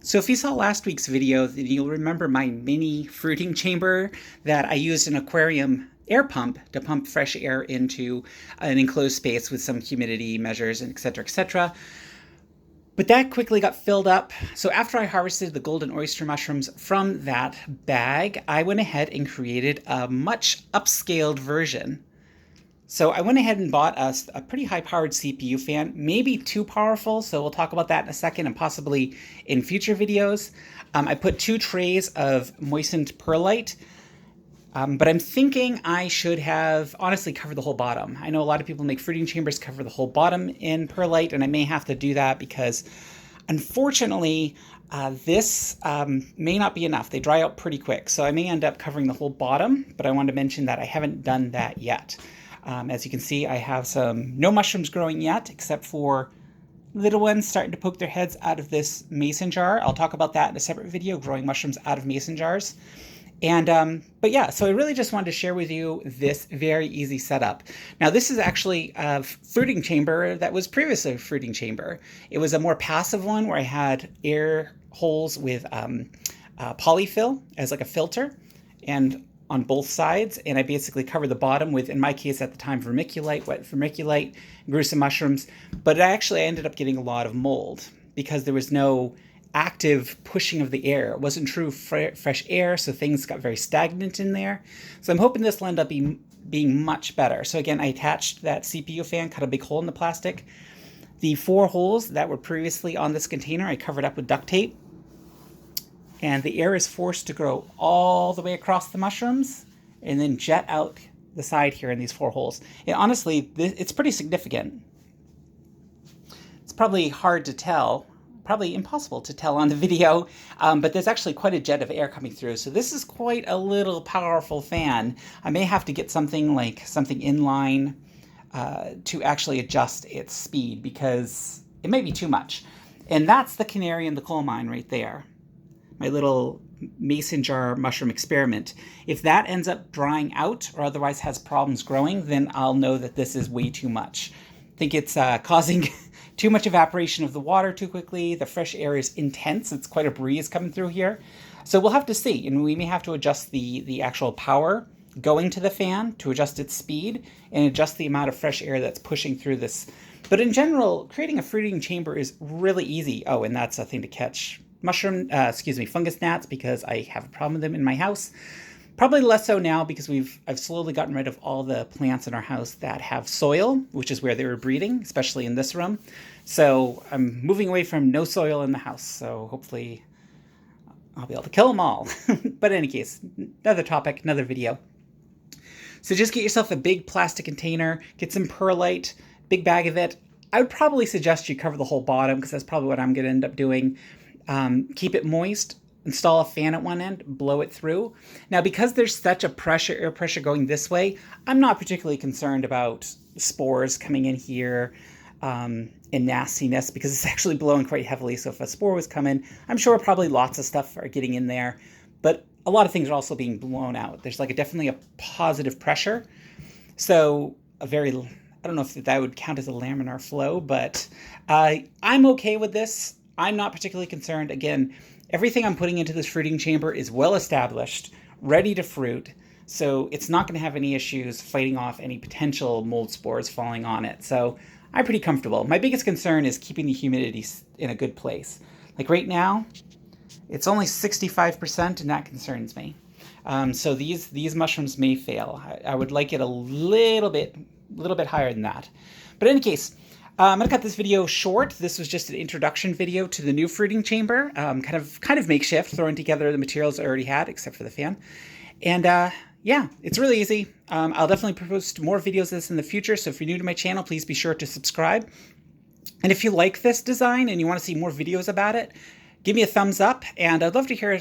So if you saw last week's video, then you'll remember my mini fruiting chamber that I used an aquarium air pump to pump fresh air into an enclosed space with some humidity measures and et cetera, et cetera. But that quickly got filled up. So after I harvested the golden oyster mushrooms from that bag, I went ahead and created a much upscaled version. So I went ahead and bought us a pretty high-powered CPU fan, maybe too powerful, so we'll talk about that in a second and possibly in future videos. I put 2 trays of moistened perlite, but I'm thinking I should have honestly covered the whole bottom. I know a lot of people make fruiting chambers cover the whole bottom in perlite, and I may have to do that because unfortunately this may not be enough. They dry out pretty quick, so I may end up covering the whole bottom, but I wanted to mention that I haven't done that yet. As you can see, I have no mushrooms growing yet, except for little ones starting to poke their heads out of this mason jar. I'll talk about that in a separate video, growing mushrooms out of mason jars. And, but yeah, so I really just wanted to share with you this very easy setup. Now, this is actually a fruiting chamber that was previously a fruiting chamber. It was a more passive one where I had air holes with polyfill as like a filter, and on both sides, and I basically covered the bottom with, in my case at the time, vermiculite, wet vermiculite, grew some mushrooms, but I ended up getting a lot of mold because there was no active pushing of the air. It wasn't true fresh air, so things got very stagnant in there. So I'm hoping this will end up being much better. So again, I attached that CPU fan, cut a big hole in the plastic. The 4 holes that were previously on this container, I covered up with duct tape. And the air is forced to go all the way across the mushrooms and then jet out the side here in these 4 holes. And honestly, it's pretty significant. It's probably hard to tell, probably impossible to tell on the video, but there's actually quite a jet of air coming through. So this is quite a little powerful fan. I may have to get something inline to actually adjust its speed because it may be too much. And that's the canary in the coal mine right there. My little mason jar mushroom experiment. If that ends up drying out or otherwise has problems growing, then I'll know that this is way too much. I think it's causing too much evaporation of the water too quickly. The fresh air is intense. It's quite a breeze coming through here. So we'll have to see, and we may have to adjust the actual power going to the fan to adjust its speed and adjust the amount of fresh air that's pushing through this. But in general, creating a fruiting chamber is really easy. Oh, and that's a thing to catch fungus gnats, because I have a problem with them in my house. Probably less so now because I've slowly gotten rid of all the plants in our house that have soil, which is where they were breeding, especially in this room. So I'm moving away from no soil in the house. So hopefully I'll be able to kill them all. But in any case, another topic, another video. So just get yourself a big plastic container, get some perlite, big bag of it. I would probably suggest you cover the whole bottom because that's probably what I'm going to end up doing. Keep it moist, install a fan at one end, blow it through. Now, because there's such a air pressure going this way, I'm not particularly concerned about spores coming in here and nastiness because it's actually blowing quite heavily. So if a spore was coming, I'm sure probably lots of stuff are getting in there, but a lot of things are also being blown out. There's definitely a positive pressure. So I don't know if that would count as a laminar flow, but I'm okay with this. I'm not particularly concerned. Again, everything I'm putting into this fruiting chamber is well established, ready to fruit, so it's not going to have any issues fighting off any potential mold spores falling on it. So I'm pretty comfortable. My biggest concern is keeping the humidity in a good place. Like right now, it's only 65%, and that concerns me. So these mushrooms may fail. I would like it a little bit higher than that. But in any case, I'm going to cut this video short. This was just an introduction video to the new fruiting chamber, kind of makeshift, throwing together the materials I already had, except for the fan. And yeah, it's really easy. I'll definitely post more videos of this in the future, so if you're new to my channel, please be sure to subscribe. And if you like this design and you want to see more videos about it, give me a thumbs up, and I'd love to hear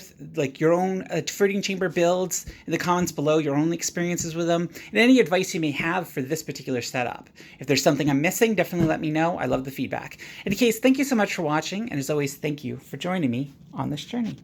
your own fruiting chamber builds in the comments below, your own experiences with them, and any advice you may have for this particular setup. If there's something I'm missing, definitely let me know. I love the feedback. In any case, thank you so much for watching, and as always, thank you for joining me on this journey.